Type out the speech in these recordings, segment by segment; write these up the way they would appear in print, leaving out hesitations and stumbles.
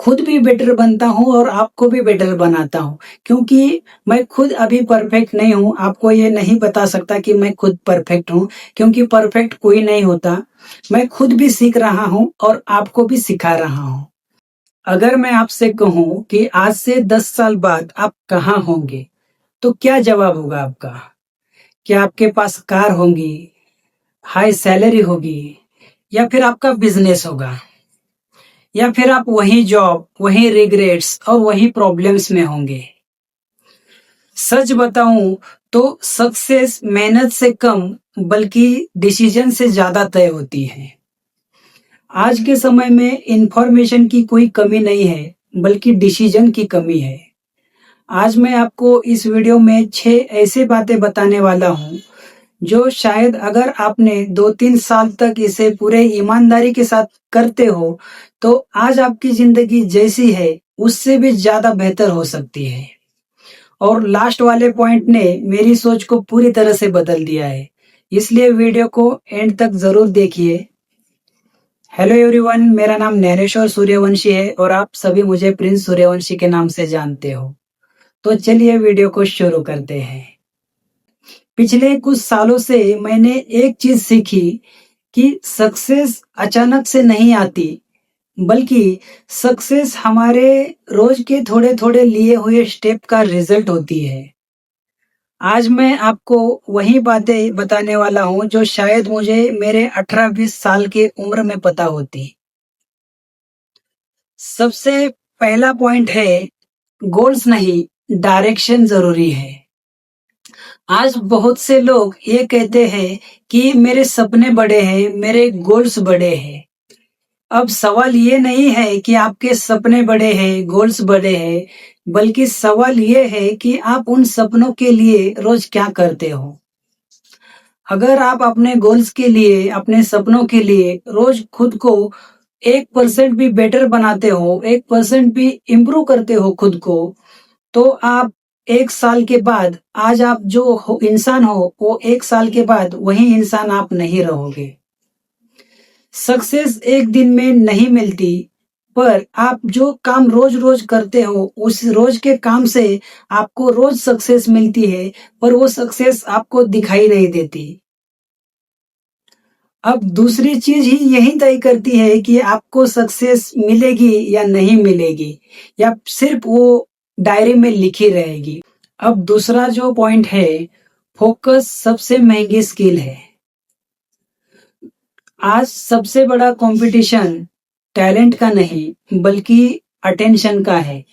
खुद भी बेटर बनता हूँ और आपको भी बेटर बनाता हूँ, क्योंकि मैं खुद अभी परफेक्ट नहीं हूँ। आपको ये नहीं बता सकता कि मैं खुद परफेक्ट हूँ, क्योंकि परफेक्ट कोई नहीं होता। मैं खुद भी सीख रहा हूँ और आपको भी सिखा रहा हूँ। अगर मैं आपसे कहूँ कि आज से 10 साल बाद आप कहाँ होंगे, तो क्या जवाब होगा आपका? क्या आपके पास कार होंगी, हाई सैलरी होगी, या फिर आपका बिजनेस होगा, या फिर आप वही जॉब, वही रिग्रेट्स और वही प्रॉब्लम्स में होंगे? सच बताऊं तो सक्सेस मेहनत से कम बल्कि डिसीजन से ज्यादा तय होती है। आज के समय में इंफॉर्मेशन की कोई कमी नहीं है, बल्कि डिसीजन की कमी है। आज मैं आपको इस वीडियो में 6 ऐसे बातें बताने वाला हूँ, जो शायद अगर आपने 2-3 साल तक इसे पूरे ईमानदारी के साथ करते हो, तो आज आपकी ज़िंदगी जैसी है, उससे भी ज़्यादा बेहतर हो सकती है। और लास्ट वाले पॉइंट ने मेरी सोच को पूरी तरह से बदल दिया है। इसलिए वीडियो को एंड तक ज़रूर देखिए। हेलो एवरीवन, मेरा नाम नैनेश्वर सूर्यवंशी है और आप सभी मुझे प्रिंस सूर्यवंशी के नाम से जानते हो। तो चलिए वीडियो को शुरू करते हैं। पिछले कुछ सालों से मैंने एक चीज सीखी कि सक्सेस अचानक से नहीं आती, बल्कि सक्सेस हमारे रोज के थोड़े थोड़े लिए हुए स्टेप का रिजल्ट होती है। आज मैं आपको वही बातें बताने वाला हूँ जो शायद मुझे मेरे 18-20 साल के उम्र में पता होती। सबसे पहला पॉइंट है, गोल्स नहीं, डायरेक्शन जरूरी है। आज बहुत से लोग ये कहते हैं कि मेरे सपने बड़े हैं, मेरे गोल्स बड़े हैं। अब सवाल ये नहीं है कि आपके सपने बड़े हैं, गोल्स बड़े हैं, बल्कि सवाल ये है कि आप उन सपनों के लिए रोज क्या करते हो। अगर आप अपने गोल्स के लिए, अपने सपनों के लिए रोज खुद को 1% भी बेटर बनाते हो, 1% भी इम्प्रूव करते हो खुद को, तो आप 1 साल के बाद, आज आप जो इंसान हो, वो 1 साल के बाद वही इंसान आप नहीं रहोगे। सक्सेस एक दिन में नहीं मिलती, पर आप जो काम रोज रोज करते हो, उस रोज के काम से आपको रोज सक्सेस मिलती है, पर वो सक्सेस आपको दिखाई नहीं देती। अब दूसरी चीज ही यही तय करती है कि आपको सक्सेस मिलेगी या नहीं मिलेगी, या सिर्फ वो डायरी में लिखी रहेगी। अब दूसरा जो पॉइंट है, फोकस सबसे महंगी स्किल है। आज सबसे बड़ा कंपटीशन टैलेंट का नहीं, बल्कि अटेंशन का है।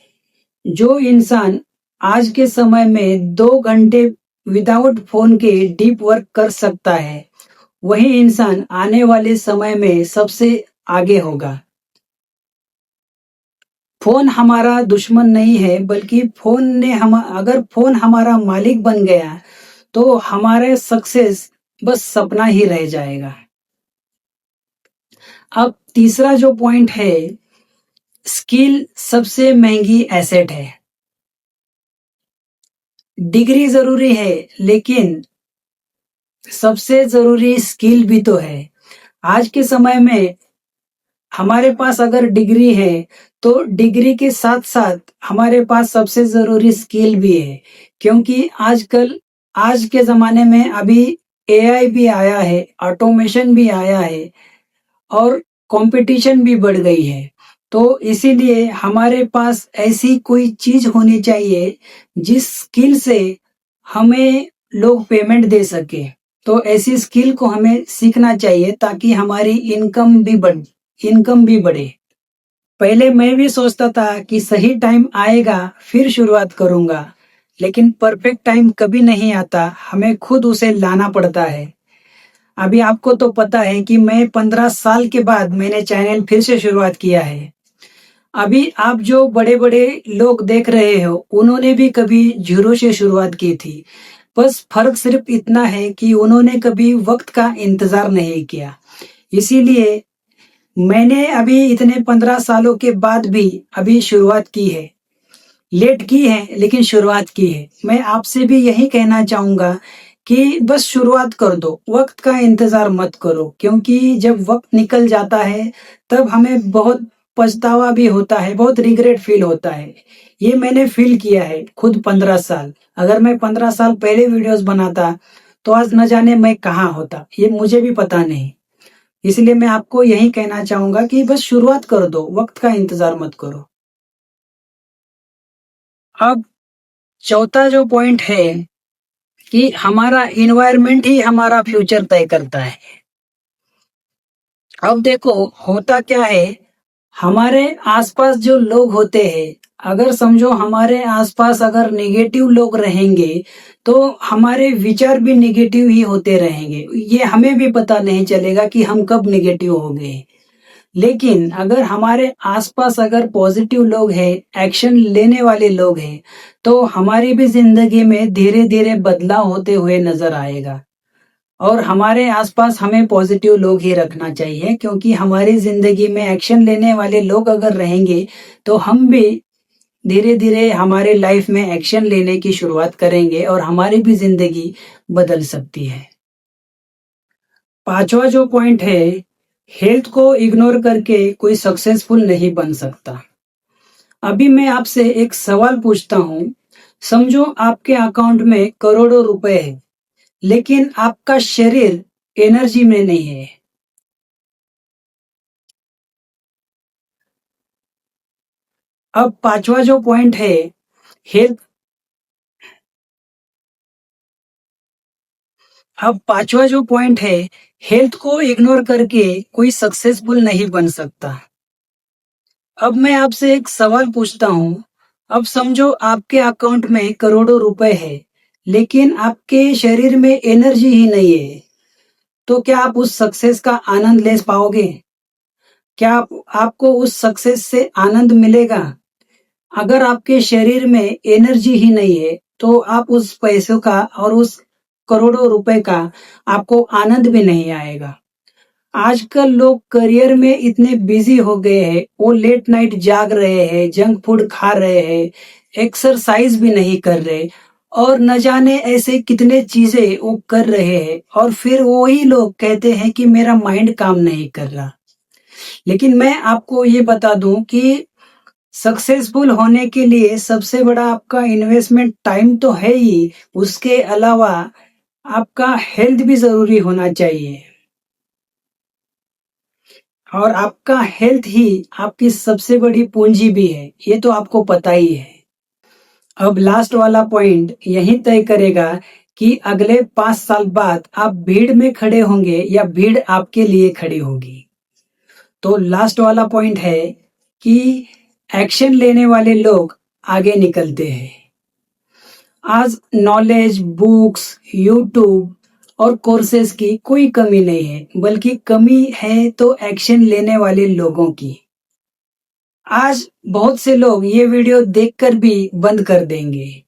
जो इंसान आज के समय में 2 घंटे विदाउट फोन के डीप वर्क कर सकता है, वही इंसान आने वाले समय में सबसे आगे होगा। फोन हमारा दुश्मन नहीं है, बल्कि अगर फोन हमारा मालिक बन गया, तो हमारे सक्सेस बस सपना ही रह जाएगा। अब तीसरा जो पॉइंट है, स्किल सबसे महंगी एसेट है। डिग्री जरूरी है, लेकिन सबसे जरूरी स्किल भी तो है। आज के समय में हमारे पास अगर डिग्री है, तो डिग्री के साथ साथ हमारे पास सबसे जरूरी स्किल भी है, क्योंकि आज के जमाने में अभी एआई भी आया है, ऑटोमेशन भी आया है और कंपटीशन भी बढ़ गई है। तो इसीलिए हमारे पास ऐसी कोई चीज होनी चाहिए जिस स्किल से हमें लोग पेमेंट दे सके। तो ऐसी स्किल को हमें सीखना चाहिए, ताकि हमारी इनकम भी बढ़े। पहले मैं भी सोचता था कि सही टाइम आएगा फिर शुरुआत करूंगा, लेकिन परफेक्ट टाइम कभी नहीं आता, हमें खुद उसे लाना पड़ता है। अभी आपको तो पता है कि मैं 15 साल के बाद मैंने चैनल फिर से शुरुआत किया है। अभी आप जो बड़े बड़े लोग देख रहे हो, उन्होंने भी कभी जीरो से शुरुआत की थी। बस फर्क सिर्फ इतना है कि उन्होंने कभी वक्त का इंतजार नहीं किया। इसीलिए मैंने अभी इतने 15 सालों के बाद भी अभी शुरुआत की है। लेट की है, लेकिन शुरुआत की है। मैं आपसे भी यही कहना चाहूंगा कि बस शुरुआत कर दो, वक्त का इंतजार मत करो, क्योंकि जब वक्त निकल जाता है, तब हमें बहुत पछतावा भी होता है, बहुत रिग्रेट फील होता है। ये मैंने फील किया है खुद 15 साल। अगर मैं 15 साल पहले वीडियोस बनाता तो आज न जाने मैं कहाँ होता, ये मुझे भी पता नहीं। इसलिए मैं आपको यही कहना चाहूँगा कि बस शुरुआत कर दो, वक़्त का इंतज़ार मत करो। अब चौथा जो पॉइंट है कि हमारा एनवायरनमेंट ही हमारा फ्यूचर तय करता है। अब देखो होता क्या है, हमारे आसपास जो लोग होते हैं, अगर समझो हमारे आसपास अगर नेगेटिव लोग रहेंगे, तो हमारे विचार भी नेगेटिव ही होते रहेंगे। ये हमें भी पता नहीं चलेगा कि हम कब नेगेटिव हो गए। लेकिन अगर हमारे आसपास अगर पॉजिटिव लोग हैं, एक्शन लेने वाले लोग हैं, तो हमारी भी जिंदगी में धीरे-धीरे बदलाव होते हुए नजर आएगा। और हमारे आसपास हमें पॉजिटिव लोग ही रखना चाहिए, क्योंकि हमारी जिंदगी में एक्शन लेने वाले लोग अगर रहेंगे, तो हम भी धीरे-धीरे हमारे लाइफ में एक्शन लेने की शुरुआत करेंगे और हमारी भी जिंदगी बदल सकती है। पांचवा जो पॉइंट है, हेल्थ को इग्नोर करके कोई सक्सेसफुल नहीं बन सकता। अभी मैं आपसे एक सवाल पूछता हूँ, समझो आपके अकाउंट में करोड़ों रुपए है, लेकिन आपका शरीर एनर्जी में नहीं है। अब पांचवा जो पॉइंट है, हेल्थ अब पांचवा जो पॉइंट है, हेल्थ को इग्नोर करके कोई सक्सेसफुल नहीं बन सकता। अब मैं आपसे एक सवाल पूछता हूँ, अब समझो आपके अकाउंट में करोड़ों रुपए है, लेकिन आपके शरीर में एनर्जी ही नहीं है, तो क्या आप उस सक्सेस का आनंद ले पाओगे? क्या आपको उस सक्सेस से आनंद मिलेगा? अगर आपके शरीर में एनर्जी ही नहीं है, तो आप उस पैसों का और उस करोड़ों रुपए का आपको आनंद भी नहीं आएगा। आजकल लोग करियर में इतने बिजी हो गए हैं, वो लेट नाइट जाग रहे हैं, जंक फूड खा रहे हैं, एक्सरसाइज भी नहीं कर रहे और न जाने ऐसे कितने चीजें वो कर रहे हैं, और फिर वही लोग कहते हैं कि मेरा माइंड काम नहीं कर रहा। लेकिन मैं आपको ये बता दूं कि सक्सेसफुल होने के लिए सबसे बड़ा आपका इन्वेस्टमेंट टाइम तो है ही, उसके अलावा आपका हेल्थ भी जरूरी होना चाहिए। और आपका हेल्थ ही आपकी सबसे बड़ी पूंजी भी है, ये तो आपको पता ही है। अब लास्ट वाला पॉइंट यही तय करेगा कि अगले 5 साल बाद आप भीड़ में खड़े होंगे या भीड़ आपके लिए खड़ी होगी। तो लास्ट वाला पॉइंट है कि एक्शन लेने वाले लोग आगे निकलते हैं। आज नॉलेज, बुक्स, यूट्यूब और कोर्सेज की कोई कमी नहीं है, बल्कि कमी है तो एक्शन लेने वाले लोगों की। आज बहुत से लोग ये वीडियो देखकर भी बंद कर देंगे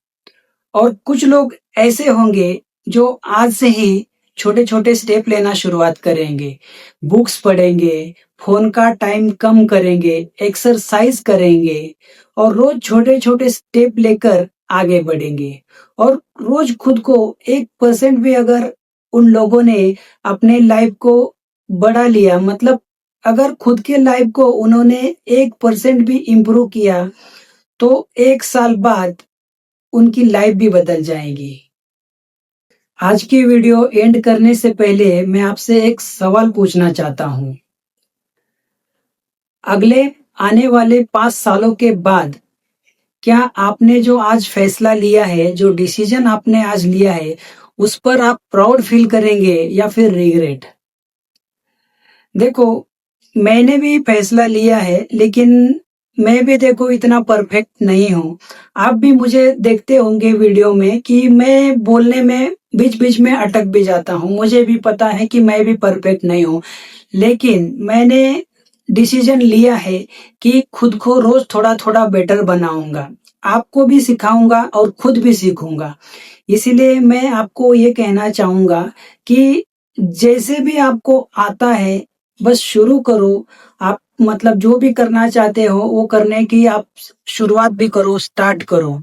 और कुछ लोग ऐसे होंगे जो आज से ही छोटे-छोटे स्टेप लेना शुरुआत करेंगे। बुक्स पढ़ेंगे, फोन का टाइम कम करेंगे, एक्सरसाइज करेंगे और रोज छोटे-छोटे स्टेप लेकर आगे बढ़ेंगे। और रोज खुद को 1% भी अगर उन लोगों ने अपने लाइफ को बढ़ा लिया, मतलब अगर खुद के लाइफ को उन्होंने 1% भी इम्प्रूव किया, तो 1 साल बाद उनकी लाइफ भी बदल जाएगी। आज की वीडियो एंड करने से पहले मैं आपसे एक सवाल पूछना चाहता हूँ। अगले आने वाले 5 सालों के बाद क्या आपने जो आज फैसला लिया है, जो डिसीजन आपने आज लिया है, उस पर आप प्राउड फील करेंगे या फिर रिग्रेट? देखो, मैंने भी फैसला लिया है, लेकिन मैं भी देखो इतना परफेक्ट नहीं हूँ। आप भी मुझे देखते होंगे वीडियो में कि मैं बोलने में बीच-बीच में अटक भी जाता हूँ। मुझे भी पता है कि मैं भी परफेक्ट नहीं हूँ। लेकिन मैंने डिसीजन लिया है कि खुद को रोज थोड़ा-थोड़ा बेटर बनाऊँगा। आपको भी सिखाऊँगा और खुद भी सीखूँगा। इसीलिए मैं आपको ये कहना चाहूँगा कि जैसे भी आपको आता है, बस शुरू करो। आप मतलब जो भी करना चाहते हो वो करने की आप शुरुआत भी करो, स्टार्ट करो।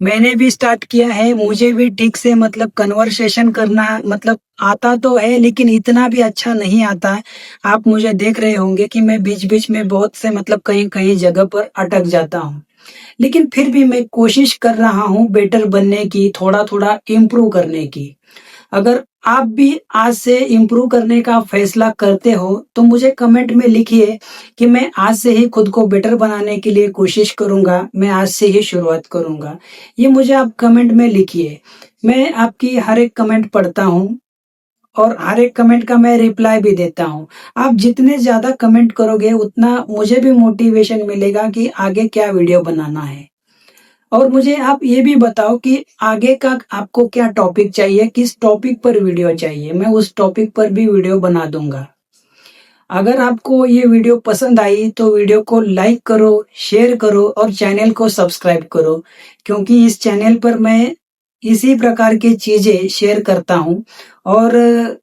मैंने भी स्टार्ट किया है, मुझे भी ठीक से मतलब कन्वर्सेशन करना मतलब आता तो है, लेकिन इतना भी अच्छा नहीं आता है। आप मुझे देख रहे होंगे कि मैं बीच-बीच में बहुत से मतलब कहीं-कहीं जगह पर अटक जाता हूँ। लेकिन फिर भी मैं कोशिश कर रहा हूँ बेटर बनने की, थोड़ा-थोड़ा इम्प्रूव करने की। अगर आप भी आज से इम्प्रूव करने का फैसला करते हो, तो मुझे कमेंट में लिखिए कि मैं आज से ही खुद को बेटर बनाने के लिए कोशिश करूँगा, मैं आज से ही शुरुआत करूँगा। ये मुझे आप कमेंट में लिखिए। मैं आपकी हर एक कमेंट पढ़ता हूँ और हर एक कमेंट का मैं रिप्लाई भी देता हूँ। आप जितने ज़्यादा कमेंट करोगे, उतना मुझे भी मोटिवेशन मिलेगा कि आगे क्या वीडियो बनाना है। और मुझे आप ये भी बताओ कि आगे का आपको क्या टॉपिक चाहिए, किस टॉपिक पर वीडियो चाहिए? मैं उस टॉपिक पर भी वीडियो बना दूँगा। अगर आपको ये वीडियो पसंद आई तो वीडियो को लाइक करो, शेयर करो और चैनल को सब्सक्राइब करो, क्योंकि इस चैनल पर मैं इसी प्रकार की चीज़ें शेयर करता हूँ और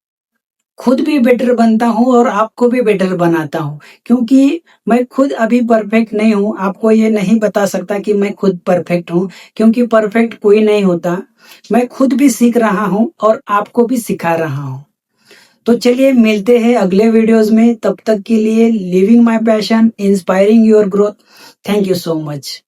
खुद भी बेटर बनता हूँ और आपको भी बेटर बनाता हूँ, क्योंकि मैं खुद अभी परफेक्ट नहीं हूँ, आपको ये नहीं बता सकता कि मैं खुद परफेक्ट हूँ, क्योंकि परफेक्ट कोई नहीं होता। मैं खुद भी सीख रहा हूँ और आपको भी सिखा रहा हूँ। तो चलिए मिलते हैं अगले वीडियोज़ में, तब तक के लिए living my passion, inspiring your growth. Thank you so much.